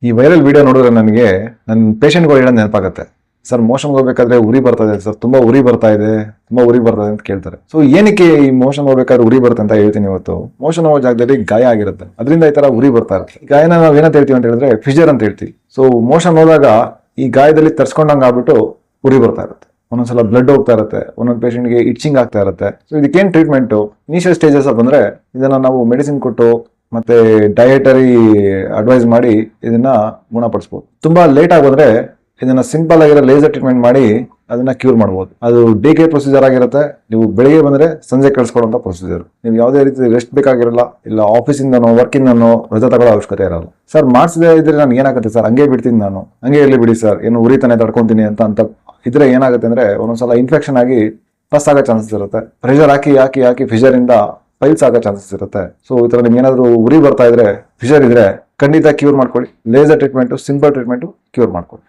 ಈ viral video ನೋಡಿದ್ರೆ ನನಗೆ ನನ್ನ ಪೇಷಂಟ್ಗಳು ಹೇಳೋದು ನೆನಪಾಗುತ್ತೆ. ಸರ್ ಮೋಷನ್ ಹೋಗ್ಬೇಕಾದ್ರೆ ಉರಿ ಬರ್ತಾ ಇದೆ ಸರ್, ತುಂಬಾ ಉರಿ ಬರ್ತಾ ಇದೆ ಅಂತ ಕೇಳ್ತಾರೆ. ಸೊ ಏನಕ್ಕೆ ಈ ಮೋಷನ್ ಹೋಗ್ಬೇಕಾದ್ರೆ ಉರಿ ಬರುತ್ತೆ ಅಂತ ಹೇಳ್ತೀನಿ. ಇವತ್ತು ಮೋಷನ್ ಹೋಗೋ ಜಾಗದಲ್ಲಿ ಗಾಯ ಆಗಿರುತ್ತೆ, ಅದರಿಂದ ಈ ತರ ಉರಿ ಬರ್ತಾ ಇರುತ್ತೆ. ಗಾಯನ ನಾವ್ ಏನಂತ ಹೇಳ್ತೀವಿ ಅಂತ ಹೇಳಿದ್ರೆ ಫಿಷರ್ ಅಂತ ಹೇಳ್ತೀವಿ. ಸೊ ಮೋಷನ್ ಹೋದಾಗ ಈ ಗಾಯದಲ್ಲಿ ತರ್ಸ್ಕೊಂಡಂಗ್ ಆಗ್ಬಿಟ್ಟು ಉರಿ ಬರ್ತಾ ಇರುತ್ತೆ. ಒಂದೊಂದ್ಸಲ ಬ್ಲಡ್ ಹೋಗ್ತಾ ಇರುತ್ತೆ, ಒಂದೊಂದು ಪೇಷಂಟ್ಗೆ ಇಚ್ಚಿಂಗ್ ಆಗ್ತಾ ಇರುತ್ತೆ. ಸೊ ಇದಕ್ಕೇನ್ ಟ್ರೀಟ್ಮೆಂಟ್? ಇನಿಷಿಯಲ್ ಸ್ಟೇಜಸ್ ಬಂದ್ರೆ ಇದನ್ನ ನಾವು ಮೆಡಿಸಿನ್ ಕೊಟ್ಟು ಮತ್ತೆ ಡಯಟರಿ ಅಡ್ವೈಸ್ ಮಾಡಿ ಇದನ್ನ ಗುಣಪಡಿಸಬಹುದು. ತುಂಬಾ ಲೇಟ್ ಆಗಿ ಬಂದ್ರೆ ಇದನ್ನ ಸಿಂಪಲ್ ಆಗಿರೋ ಲೇಸರ್ ಟ್ರೀಟ್ಮೆಂಟ್ ಮಾಡಿ ಅದನ್ನ ಕ್ಯೂರ್ ಮಾಡಬಹುದು. ಅದು ಡಿಕೆ ಪ್ರೊಸೀಜರ್ ಆಗಿರುತ್ತೆ. ನೀವು ಬೆಳಿಗ್ಗೆ ಬಂದ್ರೆ ಸಂಜೆ ಕಳಿಸ್ಕೊಡುವಂತ ಪ್ರೊಸೀಜರ್. ನೀವು ಯಾವುದೇ ರೀತಿ ರೆಸ್ಟ್ ಬೇಕಾಗಿರಲ್ಲ, ಇಲ್ಲ ಆಫೀಸಿಂದನೋ ವರ್ಕಿಂದನೋ ರಜೆ ತಗೊಳ್ಳೋ ಅವಶ್ಯಕತೆ ಇರಲ್ಲ. ಸರ್ ಮಾಡಿಸದೇ ಇದ್ರೆ ನಾನು ಏನಾಗುತ್ತೆ ಸರ್, ಹಂಗೆ ಬಿಡ್ತೀನಿ, ನಾನು ಹಂಗೆ ಇರ್ಲಿ ಬಿಡಿ ಸರ್, ಏನು ಉರಿತಾನೆ ತಡ್ಕೊಂತೀನಿ ಅಂತ ಇದ್ರೆ ಏನಾಗುತ್ತೆ ಅಂದ್ರೆ ಒಂದೊಂದ್ಸಲ ಇನ್ಫೆಕ್ಷನ್ ಆಗಿ ಪಸ್ ಆಗೋ ಚಾನ್ಸಸ್ ಇರುತ್ತೆ. ಪ್ರೆಷರ್ ಹಾಕಿ ಫಿಷರ್ ಇಂದ ಪೈಲ್ಸ್ ಆಗೋ ಚಾನ್ಸಸ್ ಇರುತ್ತೆ. ಸೊ ಈ ತರ ನಿಮ್ಗೆ ಏನಾದ್ರು ಉರಿ ಬರ್ತಾ ಇದ್ರೆ, ಫಿಷರ್ ಇದ್ರೆ ಖಂಡಿತ ಕ್ಯೂರ್ ಮಾಡ್ಕೊಳ್ಳಿ. Laser treatment, simple treatment cure ಮಾಡ್ಕೊಳ್ಳಿ.